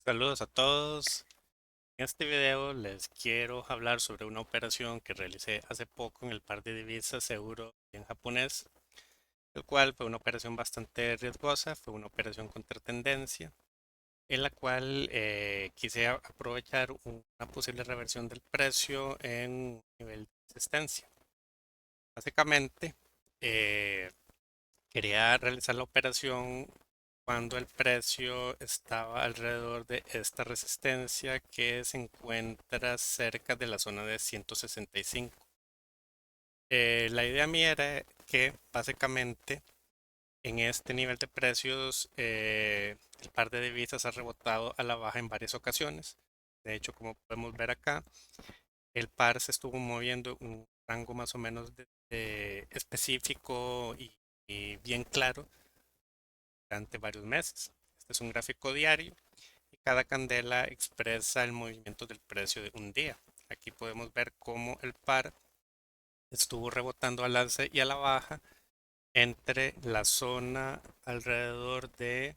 Saludos a todos. En este video les quiero hablar sobre una operación que realicé hace poco en el par de divisas euro en japonés, el cual fue una operación bastante riesgosa, fue una operación contra tendencia, en la cual quise aprovechar una posible reversión del precio en un nivel de resistencia. Básicamente, eh, quería realizar la operación cuando el precio estaba alrededor de esta resistencia que se encuentra cerca de la zona de 165. La idea mía era que básicamente en este nivel de precios el par de divisas ha rebotado a la baja en varias ocasiones. De hecho, como podemos ver acá, el par se estuvo moviendo en un rango más o menos específico y bien claro durante varios meses. Este es un gráfico diario y cada candela expresa el movimiento del precio de un día. Aquí podemos ver cómo el par estuvo rebotando al alza y a la baja entre la zona alrededor de,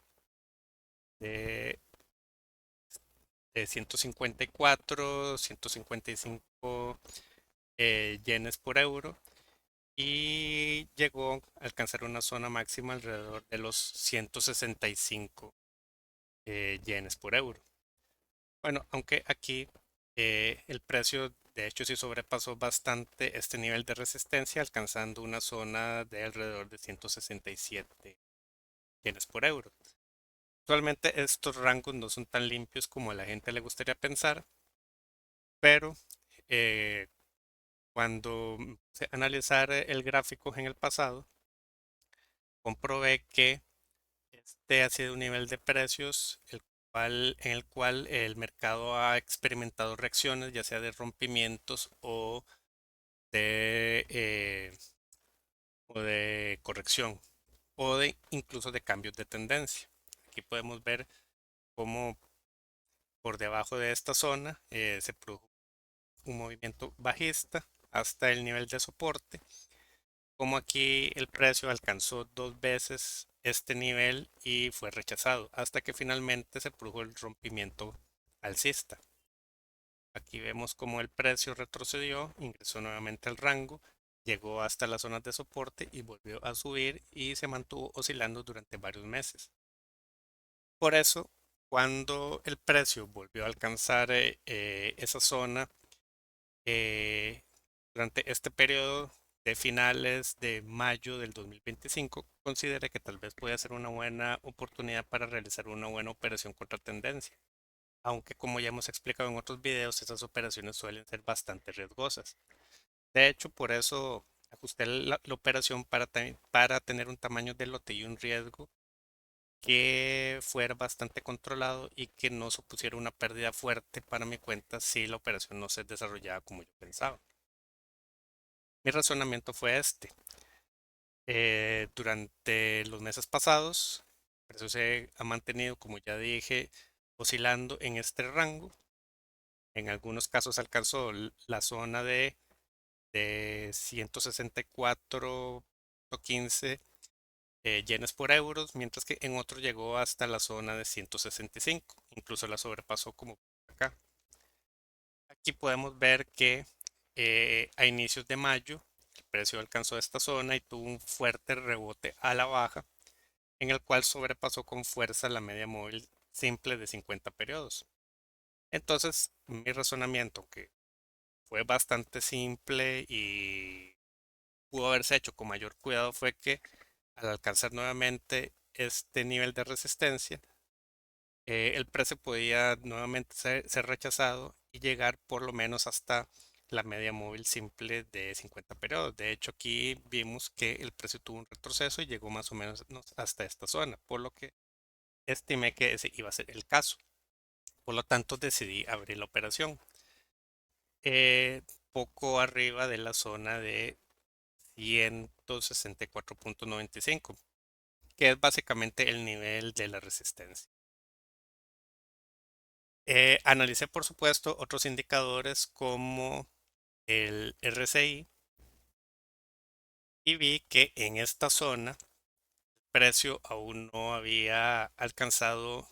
de 154, 155 yenes por euro y llegó a alcanzar una zona máxima alrededor de los 165 yenes por euro. Bueno, aunque aquí el precio de hecho sí sobrepasó bastante este nivel de resistencia, alcanzando una zona de alrededor de 167 yenes por euro. Actualmente estos rangos no son tan limpios como a la gente le gustaría pensar, pero eh, cuando analizar el gráfico en el pasado, comprobé que este ha sido un nivel de precios en el cual el mercado ha experimentado reacciones, ya sea de rompimientos de, eh, o de corrección, o de incluso de cambios de tendencia. Aquí podemos ver cómo por debajo de esta zona se produjo un movimiento bajista hasta el nivel de soporte, como aquí el precio alcanzó dos veces este nivel y fue rechazado, hasta que finalmente se produjo el rompimiento alcista. Aquí vemos cómo el precio retrocedió, ingresó nuevamente al rango, llegó hasta las zonas de soporte y volvió a subir y se mantuvo oscilando durante varios meses. Por eso, cuando el precio volvió a alcanzar esa zona, eh, durante este periodo de finales de mayo del 2025, considere que tal vez puede ser una buena oportunidad para realizar una buena operación contra tendencia. Aunque como ya hemos explicado en otros videos, esas operaciones suelen ser bastante riesgosas. De hecho, por eso ajusté la operación para tener un tamaño de lote y un riesgo que fuera bastante controlado y que no supusiera una pérdida fuerte para mi cuenta si la operación no se desarrollaba como yo pensaba. Mi razonamiento fue este. Durante los meses pasados, el precio se ha mantenido, como ya dije, oscilando en este rango. En algunos casos alcanzó la zona de 164.15 yenes por euros, mientras que en otro llegó hasta la zona de 165, incluso la sobrepasó como acá. Aquí podemos ver que a inicios de mayo el precio alcanzó esta zona y tuvo un fuerte rebote a la baja, en el cual sobrepasó con fuerza la media móvil simple de 50 periodos. Entonces, mi razonamiento, que fue bastante simple y pudo haberse hecho con mayor cuidado, fue que al alcanzar nuevamente este nivel de resistencia, el precio podía nuevamente ser rechazado y llegar por lo menos hasta la media móvil simple de 50 periodos. De hecho, aquí vimos que el precio tuvo un retroceso y llegó más o menos hasta esta zona, por lo que estimé que ese iba a ser el caso. Por lo tanto, decidí abrir la operación poco arriba de la zona de 164.95, que es básicamente el nivel de la resistencia. Analicé, por supuesto, otros indicadores como el RSI y vi que en esta zona el precio aún no había alcanzado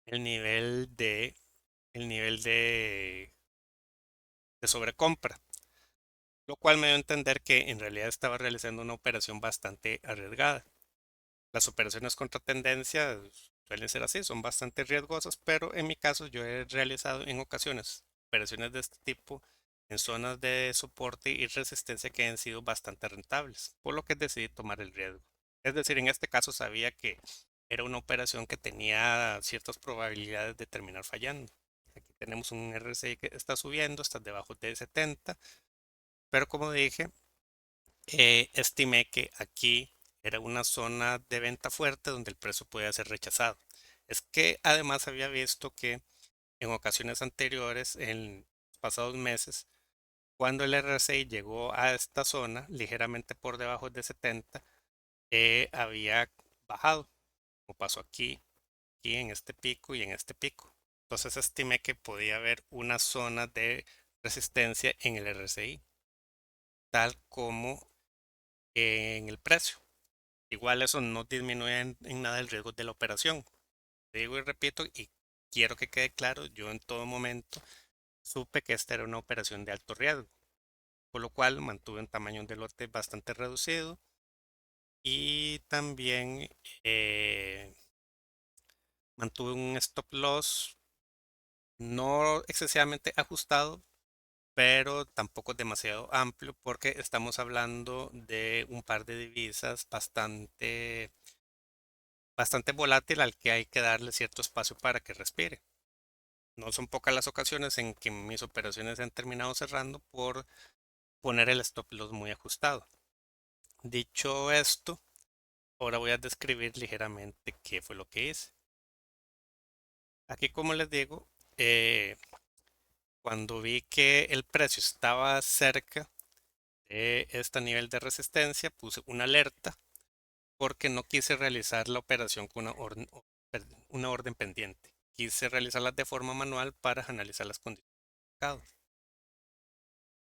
el nivel de, el nivel de sobrecompra, lo cual me dio a entender que en realidad estaba realizando una operación bastante arriesgada. Las operaciones contra tendencia suelen ser así, son bastante riesgosas, pero en mi caso yo he realizado en ocasiones operaciones de este tipo en zonas de soporte y resistencia que han sido bastante rentables, por lo que decidí tomar el riesgo. Es decir, en este caso sabía que era una operación que tenía ciertas probabilidades de terminar fallando. Aquí tenemos un RSI que está subiendo, está debajo de 70, pero como dije, estimé que aquí era una zona de venta fuerte donde el precio podía ser rechazado. Es que además había visto que en ocasiones anteriores, en los pasados meses, cuando el RSI llegó a esta zona, ligeramente por debajo de 70, había bajado, como pasó aquí, aquí en este pico y en este pico. Entonces estimé que podía haber una zona de resistencia en el RSI, tal como en el precio. Igual eso no disminuye en nada el riesgo de la operación. Digo y repito, y quiero que quede claro, yo en todo momento supe que esta era una operación de alto riesgo, por lo cual mantuve un tamaño de lote bastante reducido y también eh, mantuve un stop loss no excesivamente ajustado, pero tampoco demasiado amplio porque estamos hablando de un par de divisas bastante volátil al que hay que darle cierto espacio para que respire. No son pocas las ocasiones en que mis operaciones han terminado cerrando por poner el stop loss muy ajustado. Dicho esto, ahora voy a describir ligeramente qué fue lo que hice. Aquí, como les digo, cuando vi que el precio estaba cerca de este nivel de resistencia, puse una alerta porque no quise realizar la operación con una orden pendiente. Quise realizarla de forma manual para analizar las condiciones de mercado.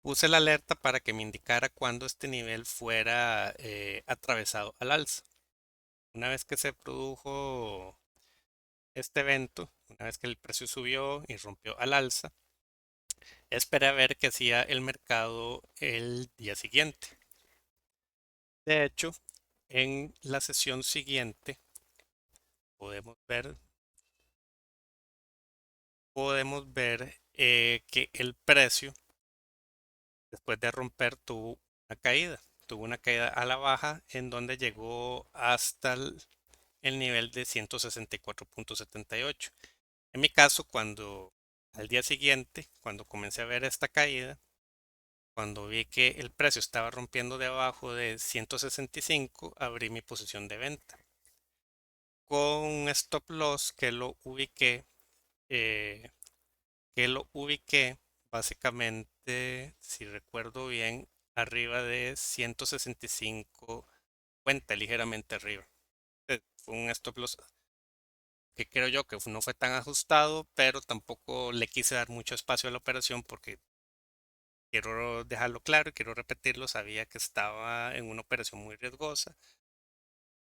Puse la alerta para que me indicara cuando este nivel fuera atravesado al alza. Una vez que se produjo este evento, una vez que el precio subió y rompió al alza, esperé a ver qué hacía el mercado el día siguiente. De hecho, en la sesión siguiente podemos ver, que el precio, después de romper, tuvo una caída. Tuvo una caída a la baja en donde llegó hasta el nivel de 164.78. En mi caso, cuando al día siguiente, cuando comencé a ver esta caída, cuando vi que el precio estaba rompiendo debajo de 165, abrí mi posición de venta con un stop loss eh, que lo ubiqué básicamente, si recuerdo bien, arriba de 165, cuenta ligeramente arriba. Fue un stop loss que creo yo que no fue tan ajustado, pero tampoco le quise dar mucho espacio a la operación porque quiero dejarlo claro y quiero repetirlo, sabía que estaba en una operación muy riesgosa,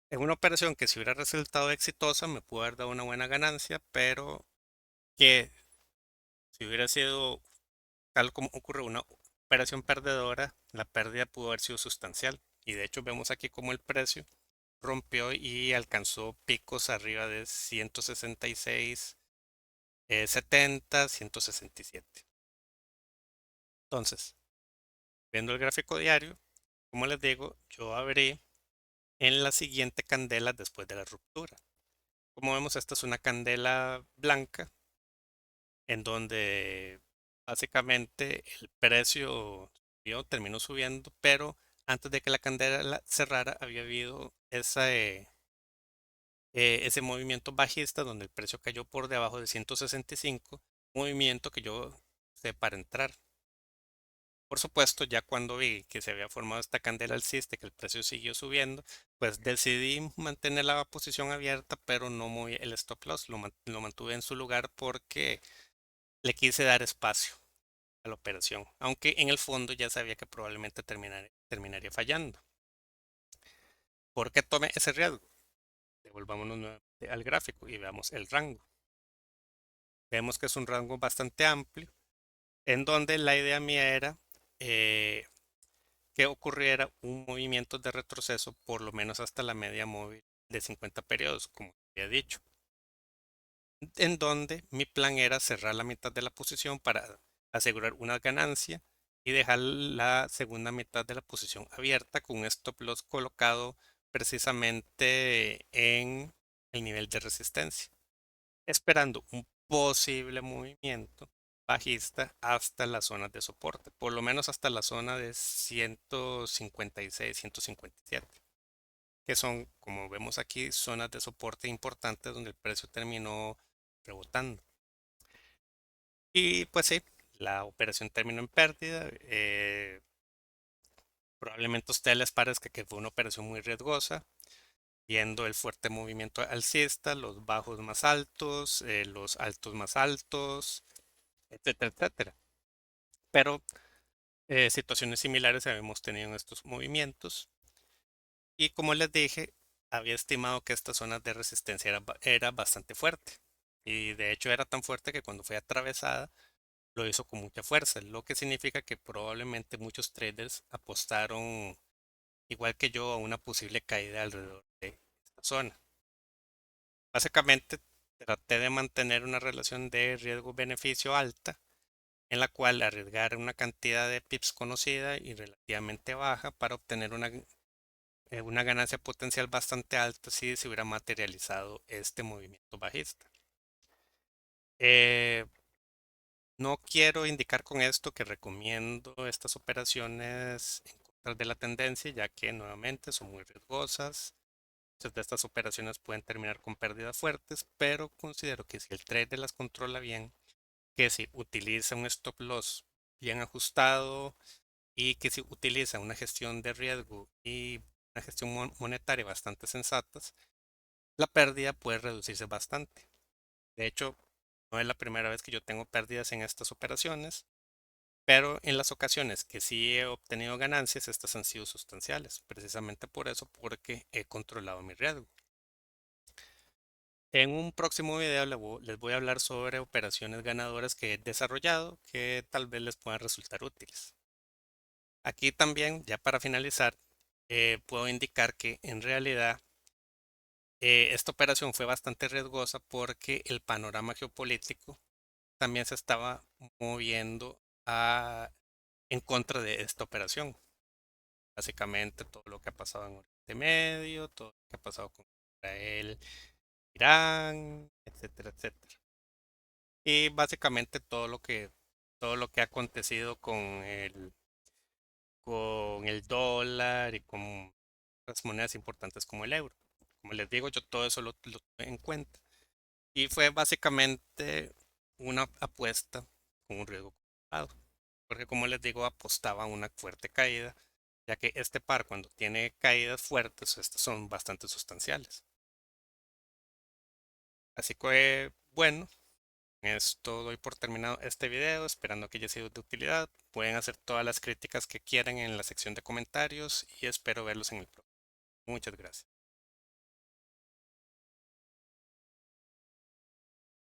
en una operación que si hubiera resultado exitosa me pudo haber dado una buena ganancia, pero que si hubiera sido tal como ocurre una operación perdedora, la pérdida pudo haber sido sustancial. Y de hecho vemos aquí como el precio rompió y alcanzó picos arriba de 166, 70, 167. Entonces, viendo el gráfico diario, como les digo, yo abrí en la siguiente candela después de la ruptura. Como vemos, esta es una candela blanca en donde básicamente el precio terminó subiendo, pero antes de que la candela cerrara había habido ese movimiento bajista donde el precio cayó por debajo de 165, movimiento que yo usé para entrar. Por supuesto, ya cuando vi que se había formado esta candela alcista, que el precio siguió subiendo, pues decidí mantener la posición abierta, pero no moví el stop loss, lo mantuve en su lugar porque le quise dar espacio a la operación, aunque en el fondo ya sabía que probablemente terminaría fallando. ¿Por qué tomé ese riesgo? Devolvámonos nuevamente al gráfico y veamos el rango. vemos que es un rango bastante amplio, en donde la idea mía era eh, que ocurriera un movimiento de retroceso por lo menos hasta la media móvil de 50 periodos, como había dicho, en donde mi plan era cerrar la mitad de la posición para asegurar una ganancia y dejar la segunda mitad de la posición abierta con un stop loss colocado precisamente en el nivel de resistencia, esperando un posible movimiento bajista hasta las zonas de soporte, por lo menos hasta la zona de 156, 157, que son, como vemos aquí, zonas de soporte importantes donde el precio terminó rebotando. Y pues sí, la operación terminó en pérdida. Probablemente a ustedes les parezca que fue una operación muy riesgosa, viendo el fuerte movimiento alcista, los bajos más altos, los altos más altos, etcétera, etcétera. Pero situaciones similares habíamos tenido en estos movimientos. Y como les dije, había estimado que esta zona de resistencia era bastante fuerte. Y de hecho era tan fuerte que cuando fue atravesada lo hizo con mucha fuerza, lo que significa que probablemente muchos traders apostaron, igual que yo, a una posible caída alrededor de esta zona. Básicamente traté de mantener una relación de riesgo-beneficio alta, en la cual arriesgar una cantidad de pips conocida y relativamente baja para obtener una ganancia potencial bastante alta si se hubiera materializado este movimiento bajista. Eh, no quiero indicar con esto que recomiendo estas operaciones en contra de la tendencia, ya que nuevamente son muy riesgosas. Muchas de estas operaciones pueden terminar con pérdidas fuertes, pero considero que si el trader las controla bien, que si utiliza un stop loss bien ajustado y que si utiliza una gestión de riesgo y una gestión monetaria bastante sensatas, la pérdida puede reducirse bastante. De hecho, no es la primera vez que yo tengo pérdidas en estas operaciones, pero en las ocasiones que sí he obtenido ganancias, estas han sido sustanciales, precisamente por eso, porque he controlado mi riesgo. En un próximo video les voy a hablar sobre operaciones ganadoras que he desarrollado que tal vez les puedan resultar útiles. Aquí también, ya para finalizar, puedo indicar que en realidad esta operación fue bastante riesgosa porque el panorama geopolítico también se estaba moviendo en contra de esta operación. Básicamente todo lo que ha pasado en Oriente Medio, todo lo que ha pasado con Israel, Irán, etcétera, etcétera. Y básicamente todo lo que ha acontecido con el dólar y con las monedas importantes como el euro. Como les digo, yo todo eso lo tuve en cuenta. Y fue básicamente una apuesta con un riesgo calculado. Porque como les digo, apostaba a una fuerte caída, ya que este par cuando tiene caídas fuertes, estas son bastante sustanciales. Así que bueno, con esto doy por terminado este video, esperando que haya sido de utilidad. Pueden hacer todas las críticas que quieran en la sección de comentarios y espero verlos en el próximo. Muchas gracias.